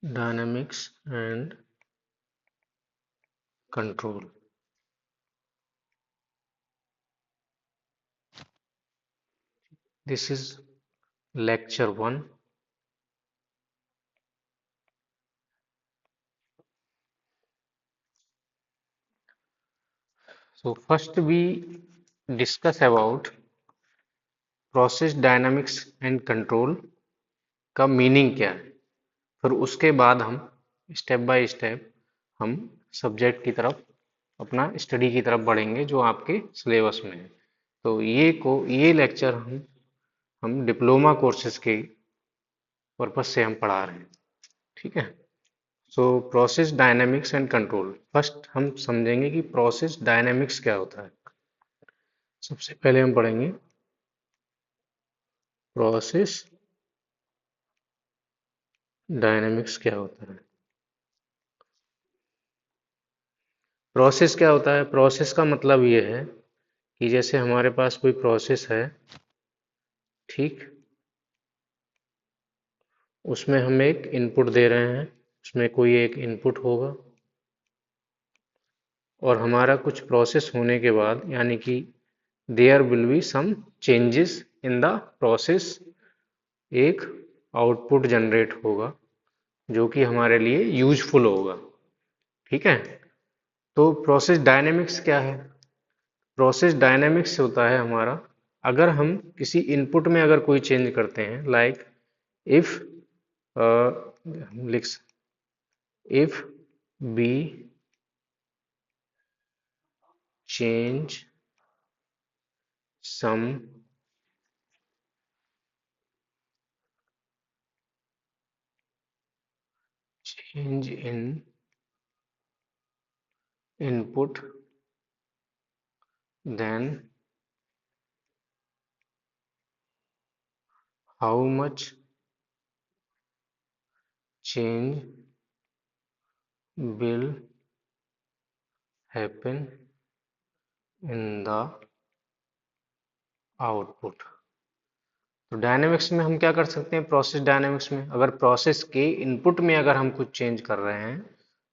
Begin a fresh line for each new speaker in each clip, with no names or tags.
dynamics and control. This is lecture 1. So first we discuss about process dynamics and control का meaning क्या है। फिर उसके बाद हम स्टेप बाय स्टेप हम सब्जेक्ट की तरफ अपना स्टडी की तरफ बढ़ेंगे जो आपके सिलेबस में है। तो ये लेक्चर हम डिप्लोमा कोर्सेज के पर्पज से हम पढ़ा रहे हैं। ठीक है। So process dynamics and control, first हम समझेंगे कि प्रोसेस डायनामिक्स क्या होता है। सबसे पहले हम पढ़ेंगे प्रोसेस डायनामिक्स क्या होता है। प्रोसेस क्या होता है? प्रोसेस का मतलब ये है कि जैसे हमारे पास कोई प्रोसेस है, ठीक, उसमें हम एक इनपुट दे रहे हैं, उसमें कोई एक इनपुट होगा और हमारा कुछ प्रोसेस होने के बाद यानी कि there will be some changes in the process, एक आउटपुट जनरेट होगा जो कि हमारे लिए यूजफुल होगा। ठीक है। तो प्रोसेस डायनेमिक्स क्या है? प्रोसेस डायनेमिक्स होता है हमारा, अगर हम किसी इनपुट में अगर कोई चेंज करते हैं, लाइक इफ लिख if be change some change in input, then how much change will happen in the output। तो डायनेमिक्स में हम क्या कर सकते हैं? प्रोसेस डायनेमिक्स में अगर प्रोसेस के इनपुट में अगर हम कुछ चेंज कर रहे हैं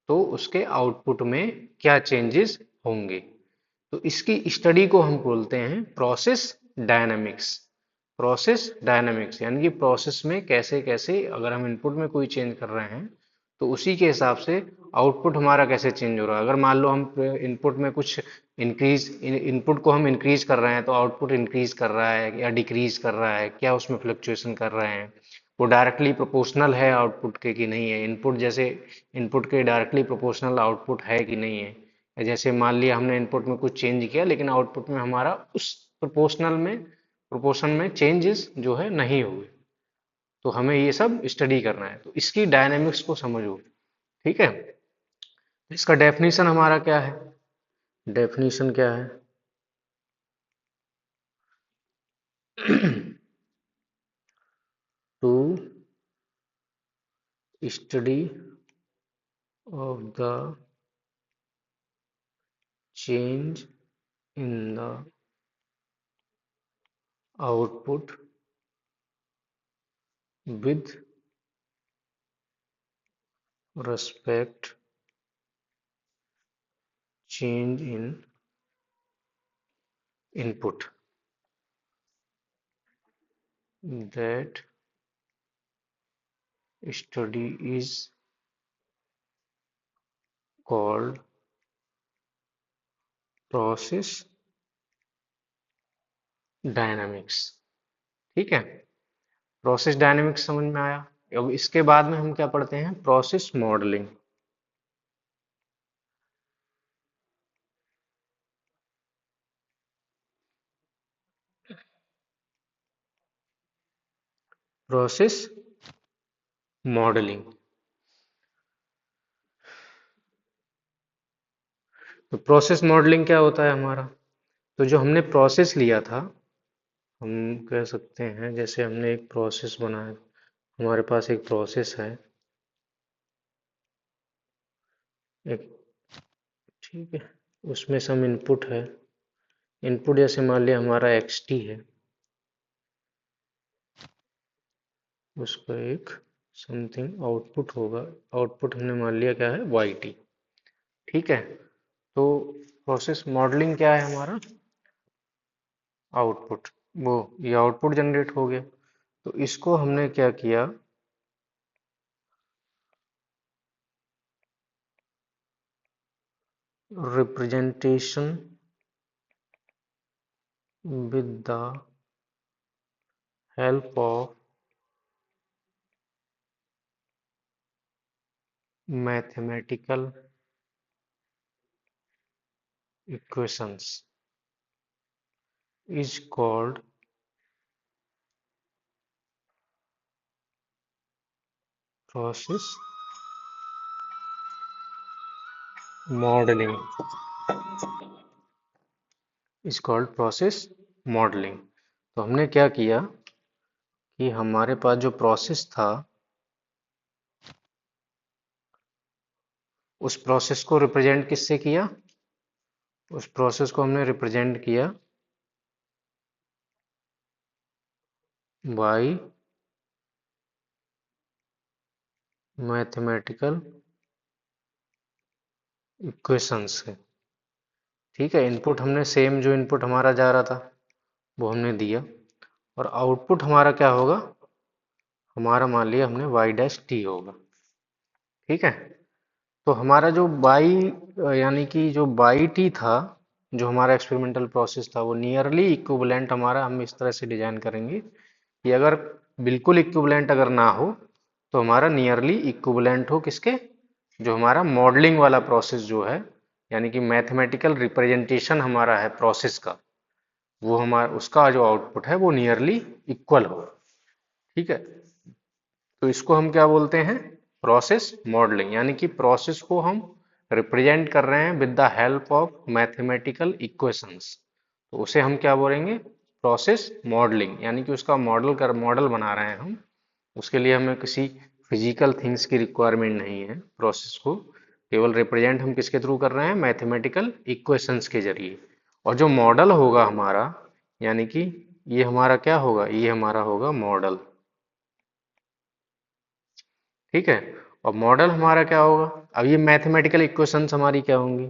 तो उसके आउटपुट में क्या चेंजेस होंगे, तो इसकी स्टडी को हम बोलते हैं प्रोसेस डायनेमिक्स। प्रोसेस डायनेमिक्स यानी कि प्रोसेस में कैसे कैसे अगर हम इनपुट में कोई चेंज कर रहे हैं तो उसी के हिसाब से आउटपुट हमारा कैसे चेंज हो रहा है। अगर मान लो हम इनपुट में कुछ इनपुट को हम इंक्रीज कर रहे हैं तो आउटपुट इंक्रीज कर रहा है या डिक्रीज कर रहा है, क्या उसमें फ्लक्चुएशन कर रहे हैं, वो डायरेक्टली प्रोपोर्शनल है आउटपुट के कि नहीं है, इनपुट जैसे इनपुट के डायरेक्टली प्रोपोर्शनल आउटपुट है कि नहीं है। जैसे मान लिया हमने इनपुट में कुछ चेंज किया लेकिन आउटपुट में हमारा उस प्रोपोर्शन में चेंजेस जो है नहीं हुए, तो हमें ये सब स्टडी करना है, तो इसकी डायनेमिक्स को समझो। ठीक है। इसका डेफिनेशन हमारा क्या है? डेफिनेशन क्या है? To study of the change in the output with respect change in input, that study is called process dynamics। ठीक है। प्रोसेस डायनेमिक्स समझ में आया। अब इसके बाद में हम क्या पढ़ते हैं? Process modelling. प्रोसेस मॉडलिंग, तो प्रोसेस मॉडलिंग क्या होता है हमारा? तो जो हमने प्रोसेस लिया था, हम कह सकते हैं जैसे हमने एक प्रोसेस बनाया, हमारे पास एक प्रोसेस है एक, ठीक है, उसमें सम इनपुट है, इनपुट जैसे मान लिया हमारा एक्स टी है, उसका एक समथिंग आउटपुट होगा। आउटपुट हमने मान लिया क्या है, वाई टी। ठीक है, तो प्रोसेस मॉडलिंग क्या है हमारा, आउटपुट। वो ये आउटपुट जनरेट हो गया, तो इसको हमने क्या किया, representation with the help of mathematical equations is called process modelling, is called process modelling. तो हमने क्या किया कि हमारे पास जो प्रोसेस था, उस प्रोसेस को रिप्रेजेंट किससे किया, उस प्रोसेस को हमने रिप्रेजेंट किया बाय मैथमेटिकल इक्वेशंस से। ठीक है, इनपुट हमने सेम, जो इनपुट हमारा जा रहा था वो हमने दिया, और आउटपुट हमारा क्या होगा, हमारा मान लिया हमने y डैश टी होगा। ठीक है, तो हमारा जो बाई, यानी कि जो बाई टी था, जो हमारा एक्सपेरिमेंटल प्रोसेस था, वो नियरली इक्विवेलेंट हमारा, हम इस तरह से डिजाइन करेंगे कि अगर बिल्कुल इक्विवेलेंट अगर ना हो, तो हमारा नियरली इक्विवेलेंट हो किसके, जो हमारा मॉडलिंग वाला प्रोसेस जो है, यानी कि मैथमेटिकल रिप्रेजेंटेशन हमारा है प्रोसेस का, वो हमारा उसका जो आउटपुट है वो नियरली इक्वल हो। ठीक है, तो इसको हम क्या बोलते हैं, प्रोसेस मॉडलिंग, यानी कि प्रोसेस को हम रिप्रेजेंट कर रहे हैं with the help of mathematical equations, तो उसे हम क्या बोलेंगे, प्रोसेस मॉडलिंग, यानी कि उसका मॉडल बना रहे हैं हम। उसके लिए हमें किसी फिजिकल थिंग्स की रिक्वायरमेंट नहीं है, प्रोसेस को केवल रिप्रेजेंट हम किसके थ्रू कर रहे हैं, मैथमेटिकल इक्वेशंस के जरिए। और जो मॉडल होगा हमारा, यानी कि ये हमारा क्या होगा, ये हमारा होगा मॉडल। ठीक है, और मॉडल हमारा क्या होगा, अब ये मैथमेटिकल इक्वेशंस हमारी क्या होंगी,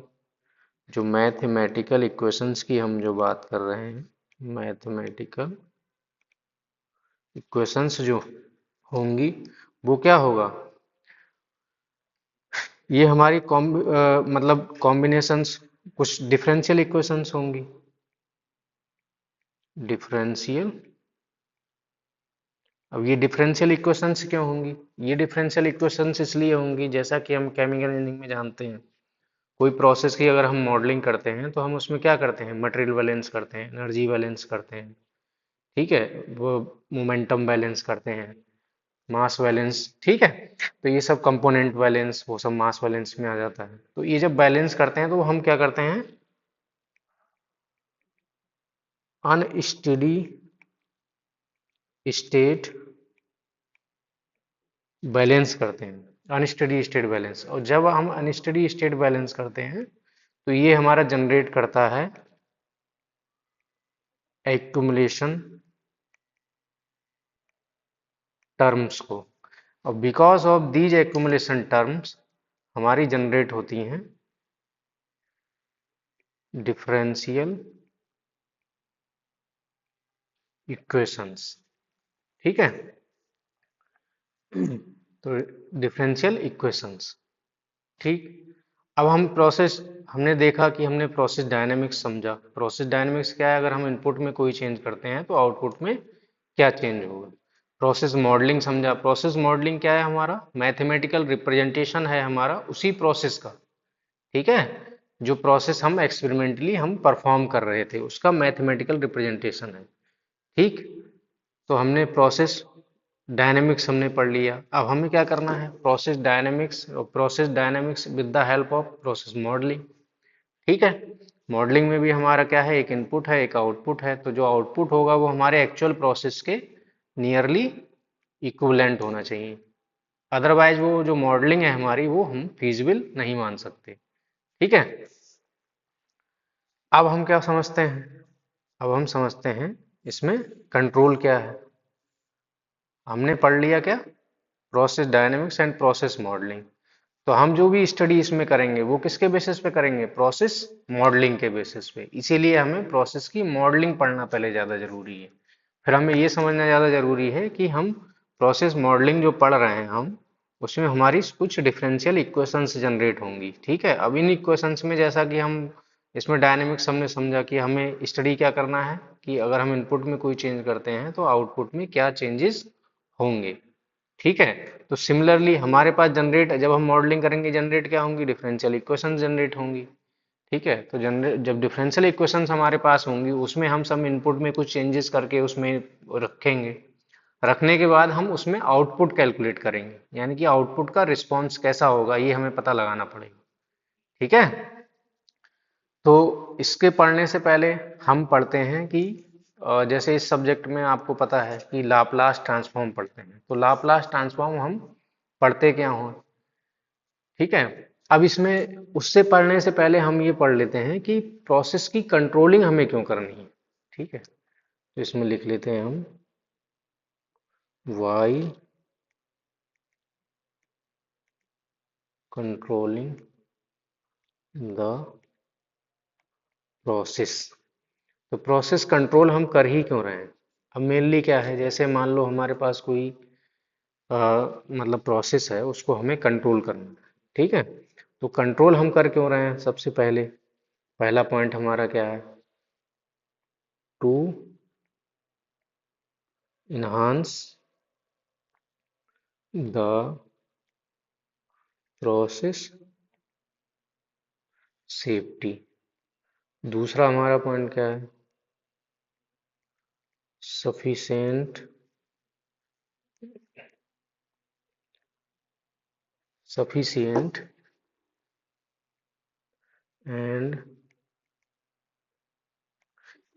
जो मैथमेटिकल इक्वेशंस की हम जो बात कर रहे हैं, मैथमेटिकल इक्वेशंस जो होंगी वो क्या होगा, ये हमारी मतलब कॉम्बिनेशंस, कुछ डिफरेंशियल इक्वेशंस होंगी, डिफरेंशियल। अब ये डिफरेंशियल इक्वेशंस क्यों होंगी, ये डिफरेंशियल इक्वेशंस इसलिए होंगी, जैसा कि हम केमिकल इंजीनियरिंग में जानते हैं, कोई प्रोसेस की अगर हम मॉडलिंग करते हैं तो हम उसमें क्या करते हैं, मटेरियल बैलेंस करते हैं, एनर्जी बैलेंस करते हैं। ठीक है, वो मोमेंटम बैलेंस करते हैं, मास बैलेंस। ठीक है, तो ये सब कंपोनेंट बैलेंस, वो सब मास बैलेंस में आ जाता है। तो ये जब बैलेंस करते हैं तो हम क्या करते हैं, अनस्टेडी स्टेट बैलेंस करते हैं, अनस्टेडी स्टेट बैलेंस। और जब हम अनस्टेडी स्टेट बैलेंस करते हैं तो ये हमारा जनरेट करता है एक्यूमुलेशन टर्म्स को। और because of these accumulation terms हमारी जनरेट होती हैं डिफरेंशियल इक्वेशंस। ठीक है, तो डिफरेंशियल इक्वेशंस। ठीक, अब हम प्रोसेस, हमने देखा कि हमने प्रोसेस डायनेमिक्स समझा। प्रोसेस डायनेमिक्स क्या है, अगर हम इनपुट में कोई चेंज करते हैं तो आउटपुट में क्या चेंज होगा। प्रोसेस मॉडलिंग समझा, प्रोसेस मॉडलिंग क्या है, हमारा मैथमेटिकल रिप्रेजेंटेशन है हमारा उसी प्रोसेस का। ठीक है, जो प्रोसेस हम एक्सपेरिमेंटली हम परफॉर्म कर रहे थे उसका मैथमेटिकल रिप्रेजेंटेशन है। ठीक, तो हमने प्रोसेस डायनेमिक्स हमने पढ़ लिया। अब हमें क्या करना है, प्रोसेस डायनेमिक्स, और process dynamics with the help of process modelling. ठीक है, मॉडलिंग में भी हमारा क्या है, एक इनपुट है एक आउटपुट है, तो जो आउटपुट होगा वो हमारे एक्चुअल प्रोसेस के नियरली इक्विवेलेंट होना चाहिए, अदरवाइज वो जो मॉडलिंग है हमारी वो हम फीजिबल नहीं मान सकते। ठीक है, अब हम क्या समझते हैं, अब हम समझते हैं इसमें कंट्रोल क्या है। हमने पढ़ लिया क्या, process dynamics and process modelling. तो हम जो भी स्टडी इसमें करेंगे वो किसके बेसिस पे करेंगे? प्रोसेस मॉडलिंग के बेसिस पे। इसीलिए हमें प्रोसेस की मॉडलिंग पढ़ना पहले ज़्यादा जरूरी है। फिर हमें ये समझना ज़्यादा जरूरी है कि हम प्रोसेस मॉडलिंग जो पढ़ रहे हैं हम, उसमें हमारी कुछ डिफरेंशियल इक्वेशंस जनरेट होंगी। ठीक है, अब इन इक्वेशंस में जैसा कि हम इसमें डायनेमिक्स हमने समझा कि हमें स्टडी क्या करना है कि अगर हम इनपुट में कोई चेंज करते हैं तो आउटपुट में क्या चेंजेस होंगे। ठीक है, तो सिमिलरली हमारे पास जनरेट, जब हम मॉडलिंग करेंगे जनरेट क्या होंगी? डिफरेंशियल इक्वेशन जनरेट होंगी। ठीक है, तो जनरेट जब डिफरेंशियल इक्वेशंस हमारे पास होंगी उसमें हम सब इनपुट में कुछ चेंजेस करके उसमें रखेंगे। रखने के बाद हम उसमें आउटपुट कैलकुलेट करेंगे, यानी कि आउटपुट का रिस्पॉन्स कैसा होगा ये हमें पता लगाना पड़ेगा। ठीक है, तो इसके पढ़ने से पहले हम पढ़ते हैं कि जैसे इस सब्जेक्ट में आपको पता है कि लाप्लास ट्रांसफॉर्म पढ़ते हैं, तो लाप्लास ट्रांसफॉर्म हम पढ़ते क्या हो। ठीक है, अब इसमें उससे पढ़ने से पहले हम ये पढ़ लेते हैं कि प्रोसेस की कंट्रोलिंग हमें क्यों करनी है। ठीक है, तो इसमें लिख लेते हैं हम वाई कंट्रोलिंग द प्रोसेस। तो प्रोसेस कंट्रोल हम कर ही क्यों रहे हैं? अब मेनली क्या है, जैसे मान लो हमारे पास कोई मतलब प्रोसेस है, उसको हमें कंट्रोल करना है। ठीक है, तो कंट्रोल हम कर क्यों रहे हैं? सबसे पहले पहला पॉइंट हमारा क्या है? To enhance the process safety. दूसरा हमारा पॉइंट क्या है? Sufficient sufficient and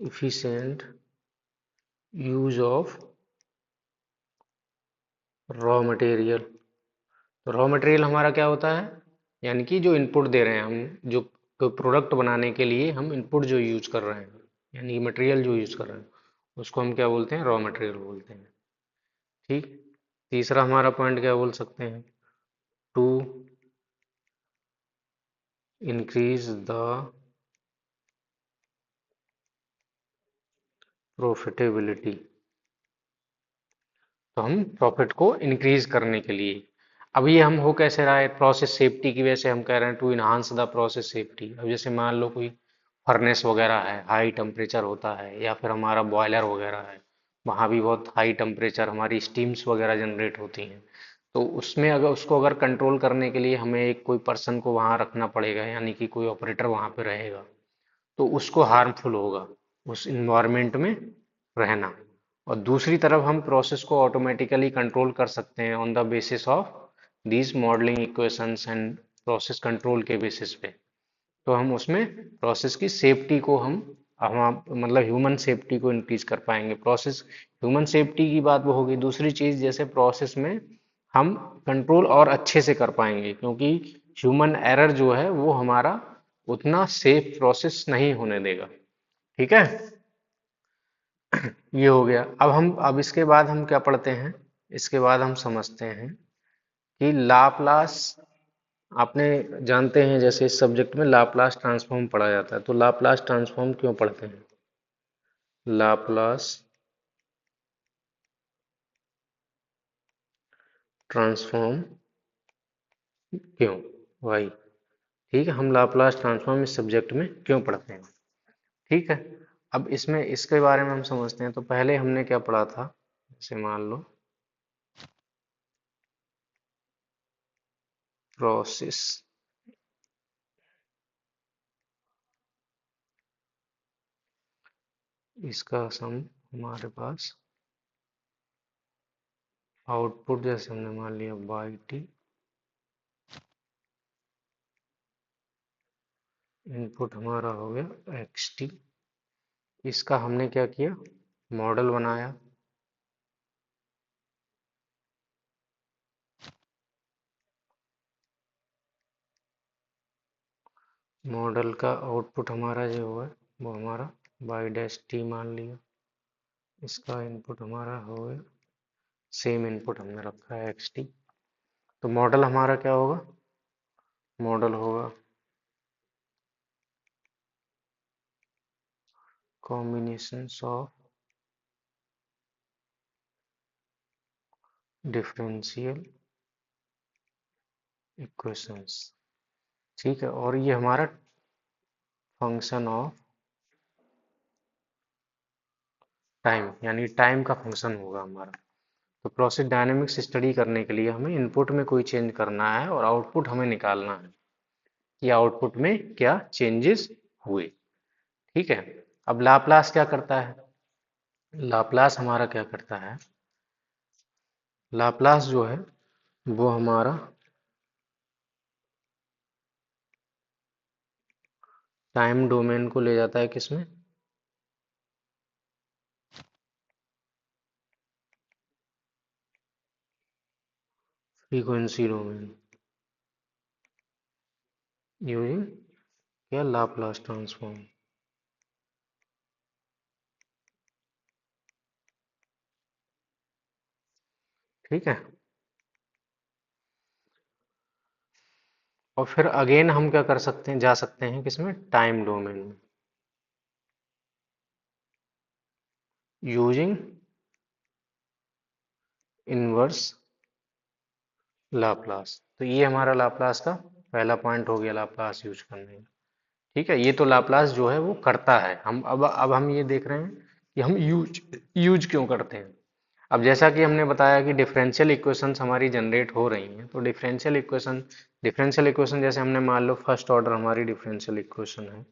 efficient use of raw material. तो रॉ मटेरियल हमारा क्या होता है? यानी कि जो इनपुट दे रहे हैं हम, जो प्रोडक्ट बनाने के लिए हम इनपुट जो यूज कर रहे हैं, यानी मटेरियल जो यूज कर रहे हैं, उसको हम क्या बोलते हैं? रॉ मटेरियल बोलते हैं। ठीक, तीसरा हमारा पॉइंट क्या बोल सकते हैं? To increase the profitability. तो हम प्रॉफिट को इंक्रीज करने के लिए, अब ये हम हो कैसे रहा है? प्रोसेस सेफ्टी की वजह से हम कह रहे हैं to enhance the process safety. अब जैसे मान लो कोई फर्नेस वगैरह है, हाई टेम्परेचर होता है, या फिर हमारा बॉयलर वगैरह है, वहाँ भी बहुत हाई टेम्परेचर हमारी स्टीम्स वगैरह जनरेट होती हैं। तो उसमें अगर उसको अगर कंट्रोल करने के लिए हमें एक कोई पर्सन को वहाँ रखना पड़ेगा, यानी कि कोई ऑपरेटर वहाँ पे रहेगा, तो उसको हार्मफुल होगा उस इन्वायरमेंट में रहना। और दूसरी तरफ हम प्रोसेस को ऑटोमेटिकली कंट्रोल कर सकते हैं on the basis of these modelling equations and process control के बेसिस पे। तो हम उसमें प्रोसेस की सेफ्टी को हम मतलब ह्यूमन सेफ्टी को इंक्रीज कर पाएंगे। प्रोसेस ह्यूमन सेफ्टी की बात वो होगी। दूसरी चीज, जैसे प्रोसेस में हम कंट्रोल और अच्छे से कर पाएंगे, क्योंकि ह्यूमन एरर जो है वो हमारा उतना सेफ प्रोसेस नहीं होने देगा। ठीक है, ये हो गया। अब इसके बाद हम क्या पढ़ते हैं? इसके बाद हम समझते हैं कि लाप्लास, आपने जानते हैं जैसे इस सब्जेक्ट में लाप्लास ट्रांसफॉर्म पढ़ा जाता है, तो लाप्लास ट्रांसफॉर्म क्यों पढ़ते हैं? लाप्लास ट्रांसफॉर्म क्यों? वाई। ठीक है, हम लाप्लास ट्रांसफॉर्म इस सब्जेक्ट में क्यों पढ़ते हैं? ठीक है, अब इसमें इसके बारे में हम समझते हैं। तो पहले हमने क्या पढ़ा था, जैसे मान लो प्रोसेस, इसका सम हमारे पास आउटपुट, जैसे हमने मान लिया बाई टी, इनपुट हमारा हो गया एक्स टी। इसका हमने क्या किया? मॉडल बनाया। मॉडल का आउटपुट हमारा जो है वो हमारा बाई डैश टी मान लिया। इसका इनपुट हमारा हो गया, सेम इनपुट हमने रखा है एक्स टी। तो मॉडल हमारा क्या होगा? मॉडल होगा कॉम्बिनेशंस ऑफ डिफरेंशियल इक्वेशंस। ठीक है, और ये हमारा फंक्शन ऑफ टाइम, यानी टाइम का फंक्शन होगा हमारा। तो प्रोसेस डायनेमिक्स स्टडी करने के लिए हमें इनपुट में कोई चेंज करना है और आउटपुट हमें निकालना है कि आउटपुट में क्या चेंजेस हुए। ठीक है। अब लाप्लास क्या करता है? लाप्लास हमारा क्या करता है? लाप्लास जो है वो हमारा टाइम डोमेन को ले जाता है किसमें? फ्रीक्वेंसी डोमेन, यूजिंग क्या? Laplace transform. ठीक है। और फिर अगेन हम क्या कर सकते हैं, जा सकते हैं किसमें? टाइम डोमेन में, यूजिंग इनवर्स लाप्लास। तो ये हमारा लाप्लास का पहला पॉइंट हो गया, लाप्लास यूज करने का। ठीक है, ये तो लाप्लास जो है वो करता है। हम अब हम ये देख रहे हैं कि हम यूज यूज क्यों करते हैं। अब जैसा कि हमने बताया कि डिफरेंशियल इक्वेशंस हमारी जनरेट हो रही हैं, तो डिफरेंशियल इक्वेशन जैसे हमने मान लो फर्स्ट ऑर्डर हमारी डिफरेंशियल इक्वेशन है,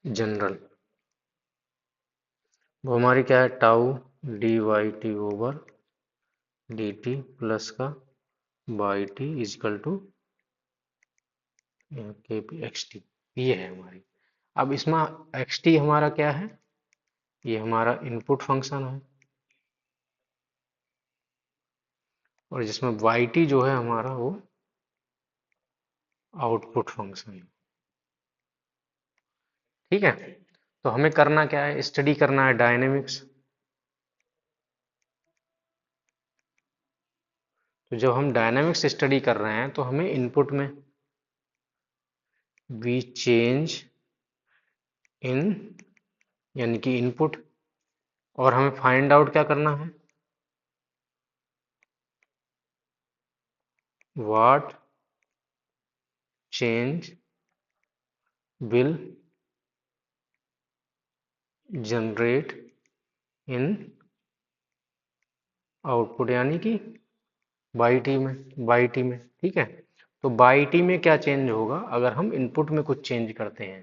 जनरल, वो हमारी क्या है? Tau d y t over d t plus का y t equal to k p x t, ये है हमारी। अब इसमें एक्स टी हमारा क्या है? ये हमारा इनपुट फंक्शन है, और जिसमें वाई टी जो है हमारा वो आउटपुट फंक्शन है। ठीक है। तो हमें करना क्या है? स्टडी करना है डायनेमिक्स। तो जब हम डायनेमिक्स स्टडी कर रहे हैं तो हमें इनपुट में वी चेंज इन, यानी कि इनपुट, और हमें फाइंड आउट क्या करना है? What change will generate in output, यानी कि बाई टी में। ठीक है। तो बाई टी में क्या चेंज होगा अगर हम इनपुट में कुछ चेंज करते हैं?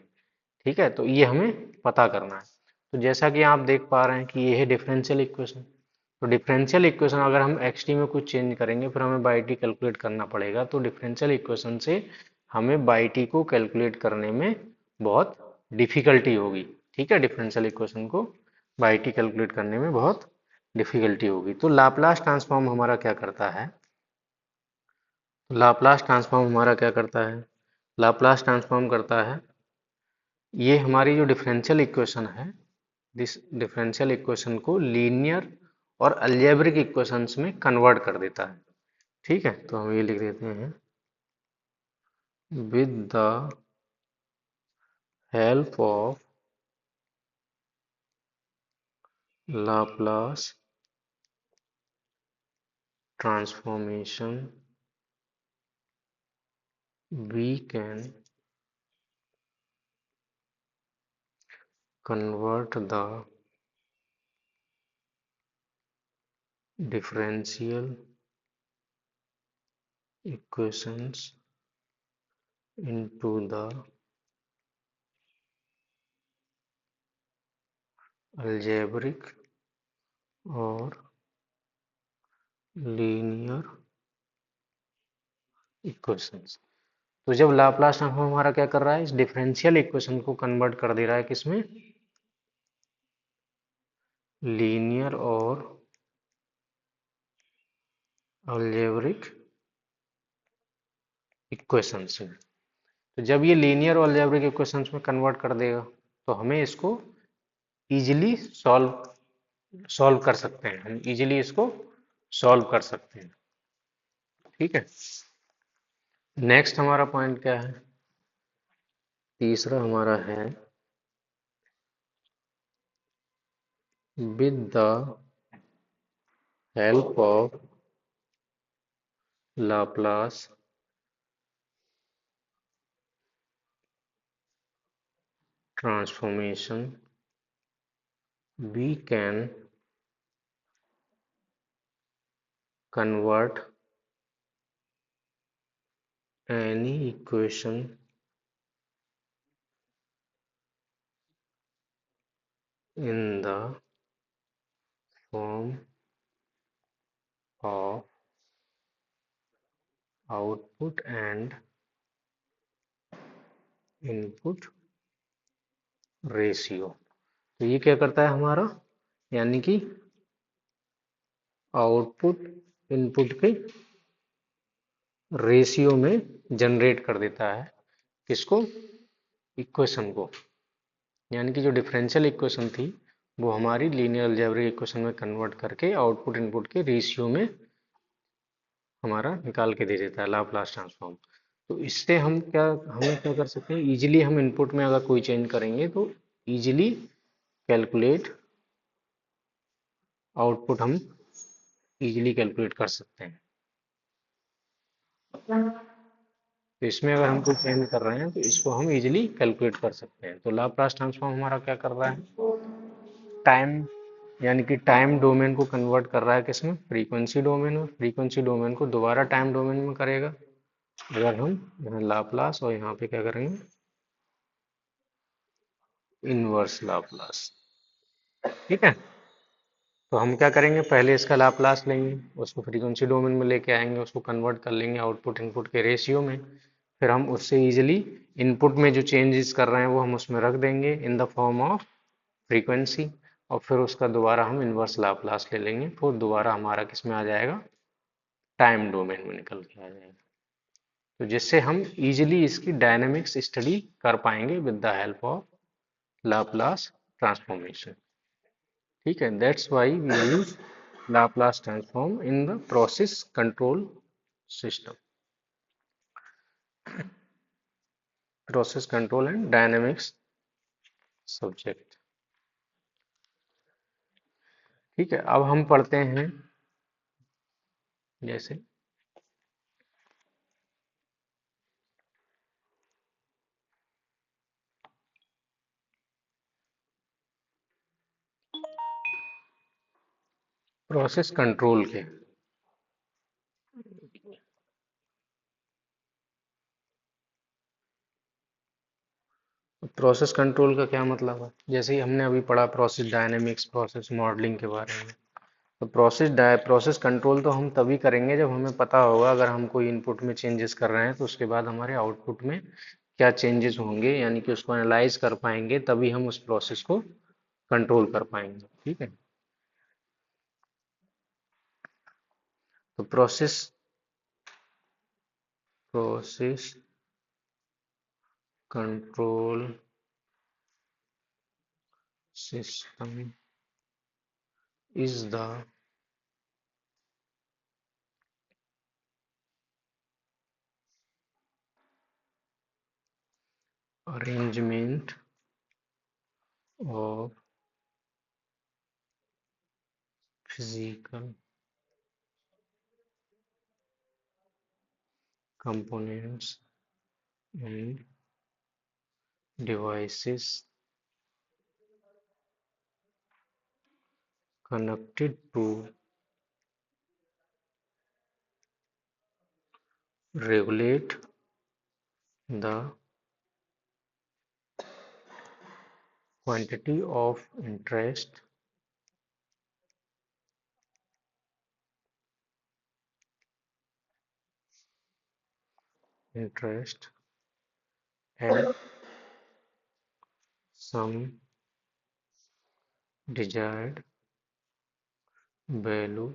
ठीक है, तो ये हमें पता करना है। तो जैसा कि आप देख पा रहे हैं कि ये है डिफरेंशियल इक्वेशन। तो डिफरेंशियल इक्वेशन अगर हम एक्स टी में कुछ चेंज करेंगे फिर हमें बाई टी कैलकुलेट करना पड़ेगा, तो डिफरेंशियल इक्वेशन से हमें बाई टी को कैलकुलेट करने में बहुत डिफिकल्टी होगी। ठीक है, डिफरेंशियल इक्वेशन को बाई टी कैलकुलेट करने में बहुत डिफिकल्टी होगी। तो लाप्लास ट्रांसफॉर्म हमारा क्या करता है? लाप्लास ट्रांसफॉर्म हमारा क्या करता है? लाप्लास ट्रांसफॉर्म करता है, ये हमारी जो डिफरेंशियल इक्वेशन है, दिस डिफरेंशियल इक्वेशन को लीनियर और अलजेब्रिक इक्वेशंस में कन्वर्ट कर देता है। ठीक है, तो हम ये लिख देते हैं, with the help of Laplace transformation we can convert the differential equations into the algebraic और लीनियर इक्वेशंस। तो जब लाप्लास ट्रांसफॉर्म हमारा क्या कर रहा है, इस डिफरेंशियल इक्वेशन को कन्वर्ट कर दे रहा है किसमें? लीनियर और अलजेब्रिक इक्वेशंस में। तो जब ये लीनियर और अलजेब्रिक इक्वेशंस में कन्वर्ट कर देगा तो हमें इसको इजीली सॉल्व सॉल्व कर सकते हैं, हम इजीली इसको सॉल्व कर सकते हैं। ठीक है, नेक्स्ट हमारा पॉइंट क्या है? तीसरा हमारा है with the help of Laplace transformation we can convert any equation in the form of output and input ratio. तो ये क्या करता है हमारा, यानी कि आउटपुट इनपुट के रेशियो में जनरेट कर देता है। किसको? इक्वेशन को। यानी कि जो डिफरेंशियल इक्वेशन थी वो हमारी लीनियर अलजेब्रिक इक्वेशन में कन्वर्ट करके आउटपुट इनपुट के रेशियो में हमारा निकाल के दे देता है लाप्लास ट्रांसफॉर्म। तो इससे हमें क्या कर सकते हैं, इजीली हम इनपुट में अगर कोई चेंज करेंगे तो इजीली कैलकुलेट आउटपुट हम इजीली कैलकुलेट कर सकते हैं। तो इसमें अगर हम कोई चेंज कर रहे हैं तो इसको हम इजीली कैलकुलेट कर सकते हैं। तो लाप्लास ट्रांसफॉर्म हमारा क्या कर रहा है, टाइम, यानी कि टाइम डोमेन को कन्वर्ट कर रहा है किसमें, फ्रीक्वेंसी डोमेन में। फ्रीक्वेंसी डोमेन को दोबारा टाइम डोमेन में करेगा अगर हम यहाँ लाप्लास और यहाँ पे क्या करेंगे, इनवर्स लाप्लास। ठीक है, तो हम क्या करेंगे, पहले इसका लाप्लास लेंगे, उसको फ्रीक्वेंसी डोमेन में लेके आएंगे, उसको कन्वर्ट कर लेंगे आउटपुट इनपुट के रेशियो में। फिर हम उससे इजीली इनपुट में जो चेंजेस कर रहे हैं वो हम उसमें रख देंगे in the form of frequency, और फिर उसका दोबारा हम इनवर्स लाप्लास ले लेंगे, फिर दोबारा हमारा किस में आ जाएगा, टाइम डोमेन में निकल के आ जाएगा। तो जिससे हम इजीली इसकी डायनेमिक्स स्टडी कर पाएंगे with the help of Laplace transformation. ठीक है, that's why we use Laplace transform in the process control system, process control and dynamics subject. ठीक है, अब हम पढ़ते हैं जैसे प्रोसेस कंट्रोल के। प्रोसेस कंट्रोल का क्या मतलब है, जैसे ही हमने अभी पढ़ा प्रोसेस डायनेमिक्स, प्रोसेस मॉडलिंग के बारे में। तो प्रोसेस कंट्रोल तो हम तभी करेंगे जब हमें पता होगा अगर हम कोई इनपुट में चेंजेस कर रहे हैं तो उसके बाद हमारे आउटपुट में क्या चेंजेस होंगे, यानी कि उसको एनालाइज कर पाएंगे, तभी हम उस प्रोसेस को कंट्रोल कर पाएंगे। ठीक है, तो process control system is the arrangement of physical components and devices connected to regulate the quantity of interest and some desired value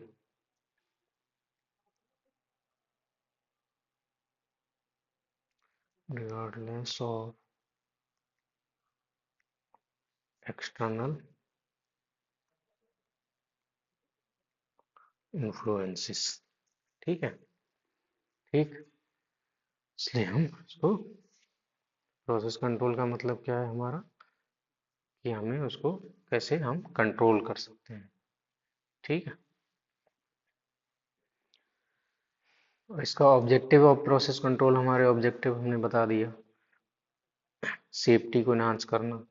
regardless of external influences. ठीक है। ठीक। इसलिए हम इसको प्रोसेस कंट्रोल का मतलब क्या है हमारा, कि हमें उसको कैसे हम कंट्रोल कर सकते हैं। ठीक है। और इसका ऑब्जेक्टिव ऑफ प्रोसेस कंट्रोल, हमारे ऑब्जेक्टिव हमने बता दिया। सेफ्टी को इन्हांस करना।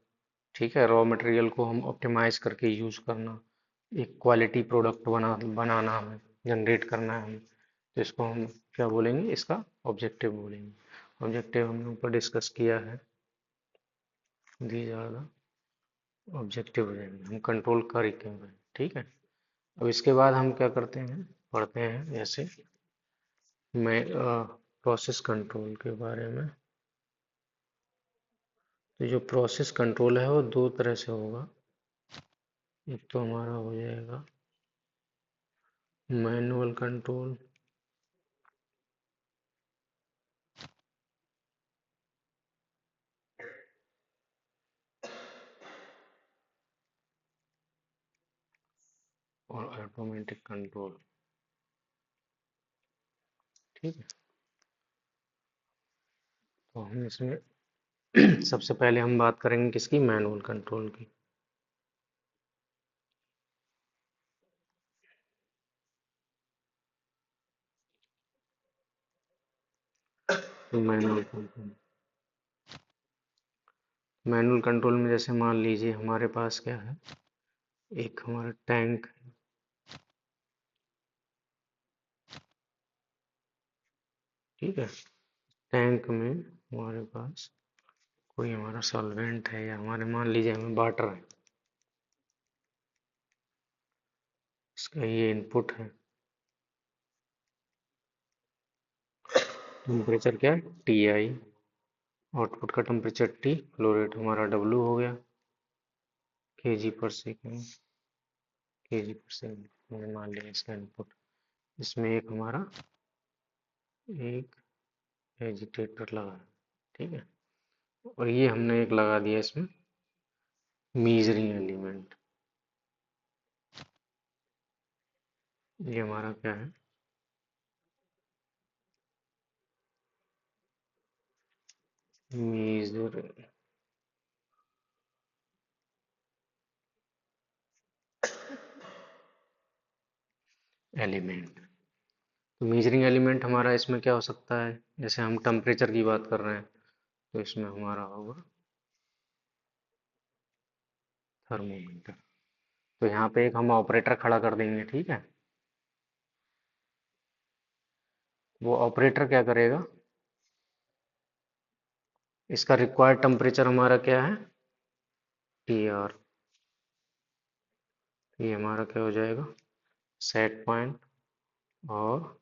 ठीक है। रॉ मटेरियल को हम ऑप्टिमाइज करके यूज करना। एक क्वालिटी प्रोडक्ट बनाना हमें, जनरेट करना है हमें। तो इसको हम क्या बोलेंगे, इसका ऑब्जेक्टिव बोलेंगे। ऑब्जेक्टिव हमने ऊपर डिस्कस किया है। दीज आर द ऑब्जेक्टिव हो जाएंगे, हम कंट्रोल कर ही क्यों रहे हैं। ठीक है। अब इसके बाद हम क्या करते हैं, पढ़ते हैं जैसे मैं प्रोसेस कंट्रोल के बारे में। तो जो प्रोसेस कंट्रोल है वो दो तरह से होगा। एक तो हमारा हो जाएगा मैनुअल कंट्रोल, और ऑटोमेटिक कंट्रोल। ठीक है। तो हम इसमें सबसे पहले हम बात करेंगे किसकी, मैनुअल कंट्रोल की। मैनुअल कंट्रोल, मैनुअल कंट्रोल में जैसे मान लीजिए हमारे पास क्या है, एक हमारा टैंक। ठीक है। टैंक में हमारे पास कोई हमारा सॉल्वेंट है, या हमारे मान लीजिए हमें वाटर है, इसका ये इनपुट है। टेम्परेचर क्या है, Ti। आउटपुट का टेम्परेचर T, फ्लो रेट हमारा W हो गया, kg/सेकेंड। kg/सेकेंड मैंने मान लिया इसका इनपुट। इसमें एक हमारा एक एजिटेटर लगा है। ठीक है। और ये हमने एक लगा दिया इसमें मीजरिंग एलिमेंट। ये हमारा क्या है, मेजर एलिमेंट। तो मेजरिंग एलिमेंट हमारा इसमें क्या हो सकता है, जैसे हम टेम्परेचर की बात कर रहे हैं, तो इसमें हमारा होगा थर्मोमीटर। तो यहाँ पे एक हम ऑपरेटर खड़ा कर देंगे। ठीक है। वो ऑपरेटर क्या करेगा, इसका रिक्वायर्ड टेम्परेचर हमारा क्या है, Tr। ये हमारा क्या हो जाएगा, सेट पॉइंट और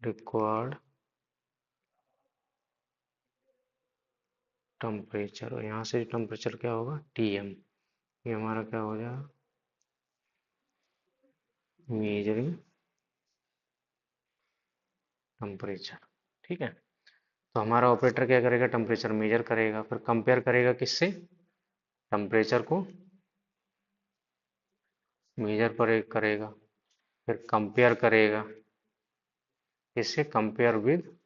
रिक्वायर्ड टेम्परेचर। और यहाँ से टेम्परेचर क्या होगा, Tm। ये हमारा क्या हो जाएगा, मेजरिंग टेम्परेचर। ठीक है। तो हमारा ऑपरेटर क्या करेगा, टेम्परेचर मेजर करेगा, फिर कंपेयर करेगा किससे, टेम्परेचर को मेजर पर करेगा, फिर कंपेयर करेगा किससे, कंपेयर विद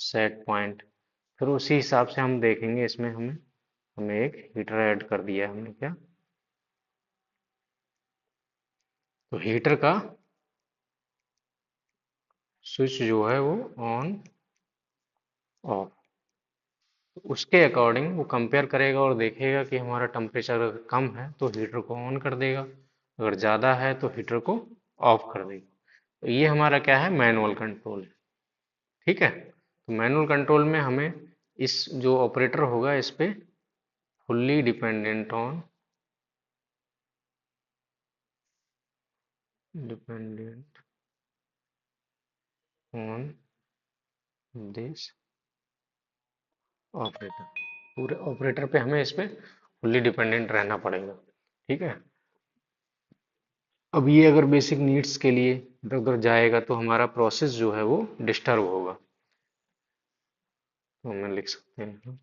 सेट पॉइंट। फिर उसी हिसाब से हम देखेंगे, इसमें हमें हमें एक हीटर ऐड कर दिया है हमने क्या, तो हीटर का स्विच जो है वो ऑन ऑफ, उसके अकॉर्डिंग वो कंपेयर करेगा और देखेगा कि हमारा टेम्परेचर अगर कम है तो हीटर को ऑन कर देगा, अगर ज़्यादा है तो हीटर को ऑफ कर देगा। तो ये हमारा क्या है, मैनुअल कंट्रोल है। ठीक है। तो मैनुअल कंट्रोल में हमें इस जो ऑपरेटर होगा इस पे fully dependent on this operator, पूरे ऑपरेटर पे हमें इस पे फुल्ली डिपेंडेंट रहना पड़ेगा। ठीक है। अब ये अगर बेसिक नीड्स के लिए इधर उधर जाएगा तो हमारा प्रोसेस जो है वो डिस्टर्ब होगा। तो हमें लिख सकते हैं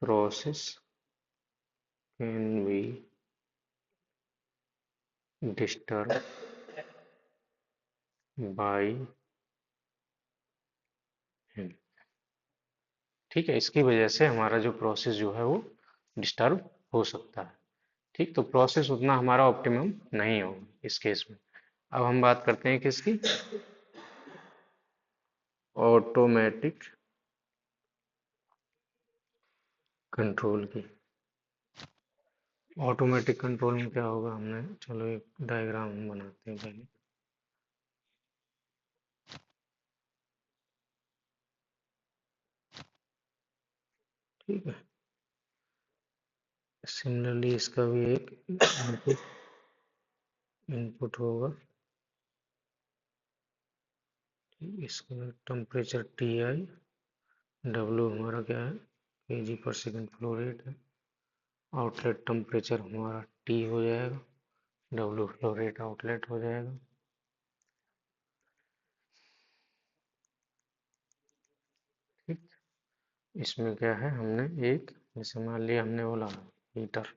process can be disturb by him. ठीक है, इसकी वजह से हमारा जो प्रोसेस जो है वो डिस्टर्ब हो सकता है। ठीक, तो प्रोसेस उतना हमारा ऑप्टिमम नहीं होगा इस केस में। अब हम बात करते हैं किसकी, ऑटोमेटिक कंट्रोल की। ऑटोमेटिक कंट्रोल में क्या होगा, हमने चलो एक डायग्राम हम बनाते हैं पहले। ठीक है, सिमिलरली इसका भी एक इनपुट होगा। इसका टेम्परेचर टी आई, डब्ल्यू हमारा क्या है, केजी पर सेकंड फ्लो रेट है। आउटलेट टेम्परेचर हमारा टी हो जाएगा, डब्ल्यू फ्लो रेट आउटलेट हो जाएगा। ठीक, इसमें क्या है, हमने एक जैसे मान लिया हमने बोला हीटर,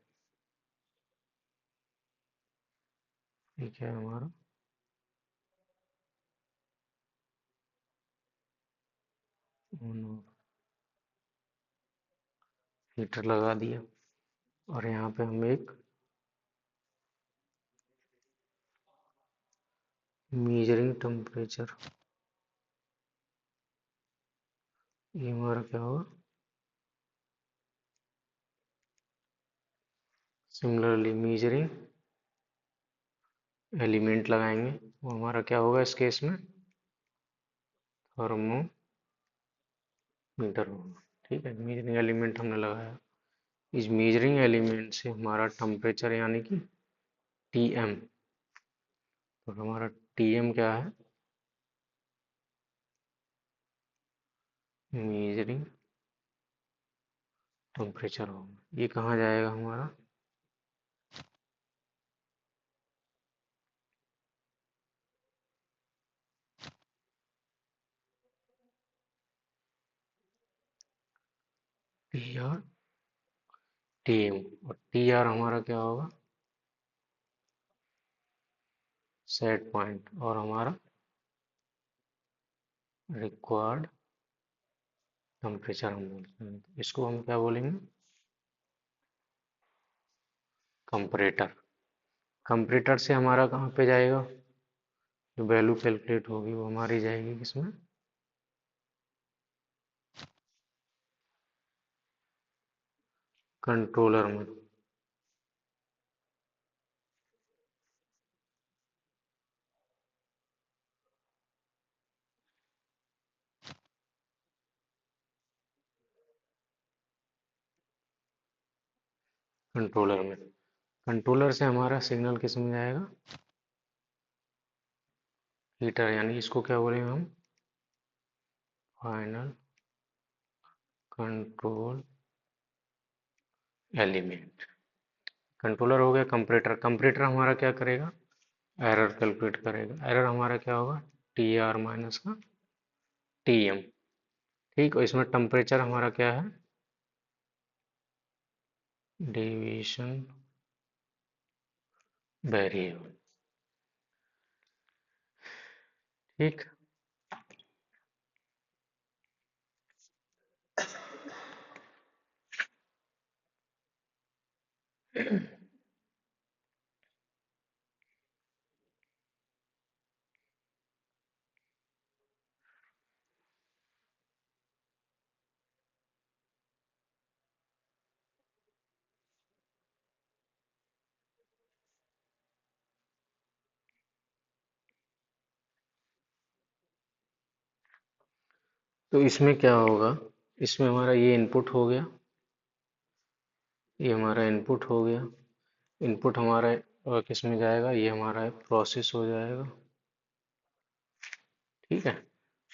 ठीक है हमारा हीटर लगा दिया, और यहाँ पे हम एक मेजरिंग टेम्परेचर, ये हमारा क्या होगा, सिमिलरली मेजरिंग एलिमेंट लगाएंगे, वो हमारा क्या होगा इस केस में, थर्मोमीटर होगा। ठीक है, मेजरिंग एलिमेंट हमने लगाया, इस मेजरिंग एलिमेंट से हमारा टेम्परेचर यानी कि टीएम, तो हमारा टीएम क्या है, मेजरिंग टेम्परेचर होगा। ये कहाँ जाएगा हमारा, टी आर टी एम, और टी आर हमारा क्या होगा, सेट पॉइंट, और हमारा रिक्वायर्ड टेम्परेचर हम बोलते हैं, तो इसको हम क्या बोलेंगे, कंपरेटर। कंपरेटर से हमारा कहाँ पे जाएगा, जो वैल्यू कैलकुलेट होगी वो हमारी जाएगी किसमें, कंट्रोलर में। कंट्रोलर में, कंट्रोलर से हमारा सिग्नल किस में जाएगा, हीटर, यानी इसको क्या बोलेंगे हम, फाइनल कंट्रोल एलिमेंट। कंट्रोलर हो गया कंपरेटर, कंपरेटर हमारा क्या करेगा, एरर कैलकुलेट करेगा, एरर हमारा क्या होगा, टी आर माइनस का टी एम। ठीक, और इसमें टेम्परेचर हमारा क्या है, डेविएशन वेरिएबल। ठीक, तो इसमें क्या होगा, इसमें हमारा ये इनपुट हो गया, ये हमारा इनपुट हो गया, इनपुट हमारा किस में जाएगा, ये हमारा प्रोसेस हो जाएगा। ठीक है,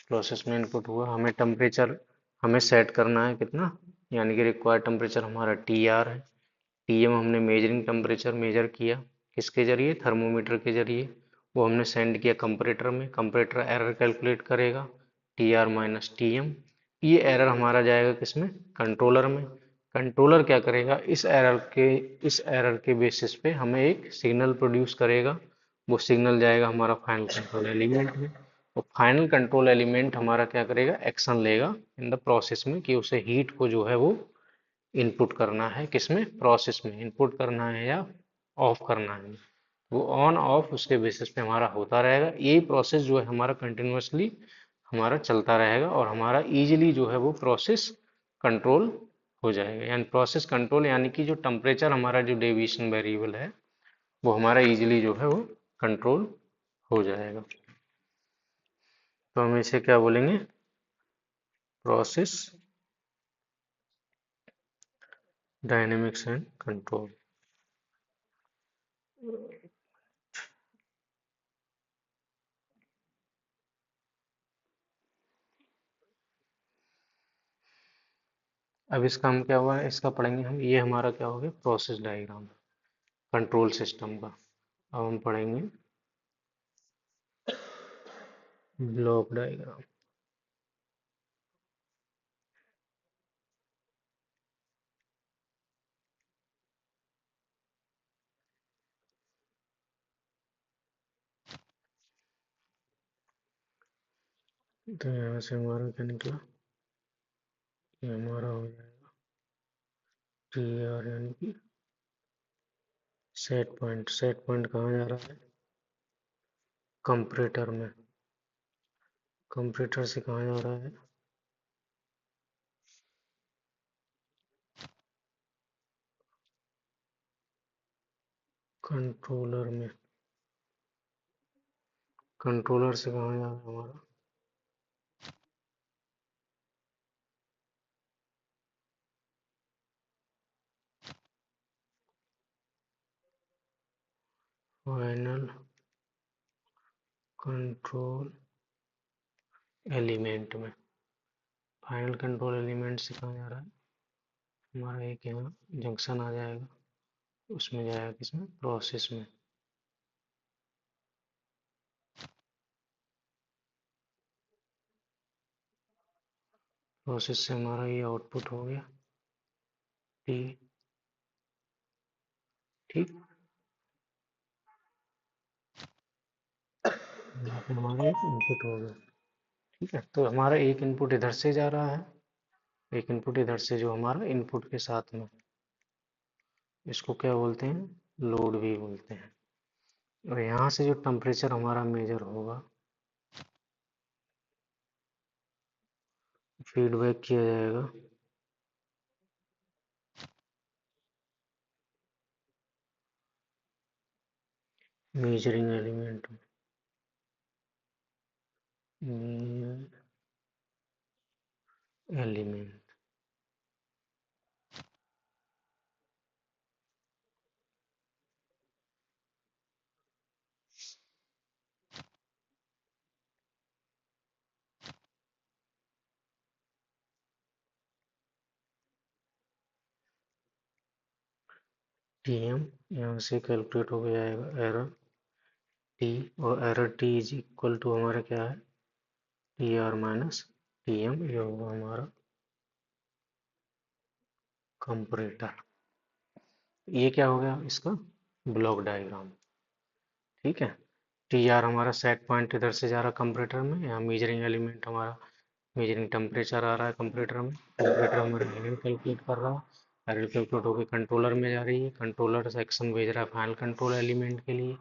प्रोसेस में इनपुट हुआ, हमें टेम्परेचर हमें सेट करना है कितना, यानी कि रिक्वायर्ड टेम्परेचर हमारा टी आर है, टी एम हमने मेजरिंग टेम्परेचर मेजर किया, किसके जरिए, थर्मोमीटर के जरिए, वो हमने सेंड किया कंपरेटर में, कंपरेटर एरर कैलकुलेट करेगा, T R minus T M, ये एरर हमारा जाएगा किसमें, कंट्रोलर में। कंट्रोलर क्या करेगा, इस एरर के बेसिस पे हमें एक सिग्नल प्रोड्यूस करेगा। वो सिग्नल जाएगा हमारा फाइनल कंट्रोल एलिमेंट में। और फाइनल कंट्रोल एलिमेंट हमारा क्या करेगा, एक्शन लेगा इन द प्रोसेस में, कि उसे हीट को जो है वो इनपुट करना है, किसमें, प्रोसेस में इनपुट करना है या ऑफ करना है। वो ऑन ऑफ उसके बेसिस पे हमारा होता रहेगा। यही प्रोसेस जो है हमारा कंटिन्यूअसली हमारा चलता रहेगा, और हमारा इजीली जो है वो प्रोसेस कंट्रोल हो जाएगा। यानी प्रोसेस कंट्रोल यानी कि जो टेम्परेचर हमारा जो डेविएशन वेरिएबल है वो हमारा इजीली जो है वो कंट्रोल हो जाएगा। तो हम इसे क्या बोलेंगे, प्रोसेस डायनेमिक्स एंड कंट्रोल। अब इसका हम क्या हुआ है, इसका पढ़ेंगे हम, ये हमारा क्या हो गया, प्रोसेस डायग्राम कंट्रोल सिस्टम का। अब हम पढ़ेंगे ब्लॉक डायग्राम। तो यहाँ से हमारा क्या निकला, ये हमारा हो जाएगा टी आर, यानी कि सेट पॉइंट। सेट पॉइंट कहाँ जा रहा है, कंपरेटर में। कंपरेटर से कहाँ जा रहा है, कंट्रोलर में। कंट्रोलर से कहाँ जा रहा है हमारा, फाइनल कंट्रोल एलिमेंट में। फाइनल कंट्रोल एलिमेंट से कहाँ जा रहा है हमारा, एक यहाँ जंक्शन आ जाएगा, उसमें जाएगा किसमें, प्रोसेस में। प्रोसेस से हमारा ये आउटपुट हो गया टी, ठीक। यहाँ पे हमारा एक इनपुट हो गया, ठीक है। तो हमारा एक इनपुट इधर से जा रहा है, एक इनपुट इधर से, जो हमारा इनपुट के साथ में, इसको क्या बोलते हैं, लोड भी बोलते हैं। और यहाँ से जो टेम्परेचर हमारा मेजर होगा, फीडबैक किया जाएगा मेजरिंग एलिमेंट में। एलिमेंट, टी एम, यहाँ से कैलकुलेट हो जाएगा एरर टी। और error T is equal to हमारा क्या है, T R minus T M. ये होगा हमारा कंपरेटर। ये क्या हो गया इसका, ब्लॉक डायग्राम, ठीक है। टी आर हमारा सेट पॉइंट इधर से जा रहा है कंपरेटर में, यहाँ मेजरिंग एलिमेंट हमारा मेजरिंग टेम्परेचर आ रहा है कंपरेटर में। कंपरेटर हमारा एरर कैलकुलेट कर रहा है, एरर कैलकुलेट होकर कंट्रोलर में जा रही है, कंट्रोलर से एक्शन भेज रहा है फाइनल कंट्रोल एलिमेंट के लिए।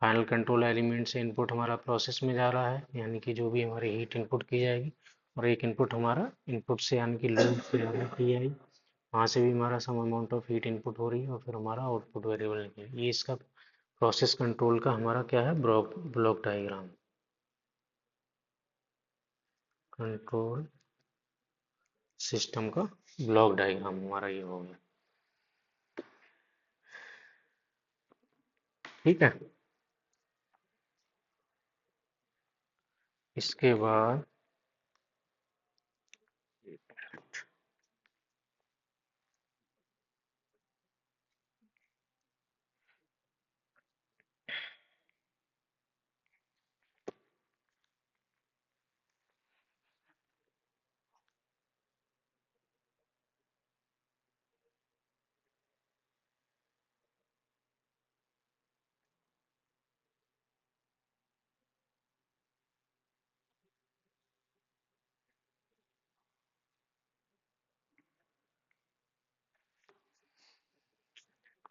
फाइनल कंट्रोल एलिमेंट से इनपुट हमारा प्रोसेस में जा रहा है, यानी कि जो भी हमारी हीट इनपुट की जाएगी। और एक इनपुट हमारा इनपुट से यानी कि लोड से आ रहा है टी आई, वहाँ से भी हमारा some amount of heat input हो रही है, और फिर हमारा आउटपुट वेरिएबल निकले। ये इसका प्रोसेस कंट्रोल का हमारा क्या है, block block diagram. Control system का ब्लॉक डायग्राम हमारा ये हो गया, ठीक है। इसके बाद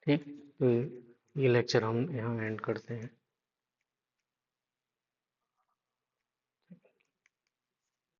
ठीक। तो ये लेक्चर हम यहाँ एंड करते हैं।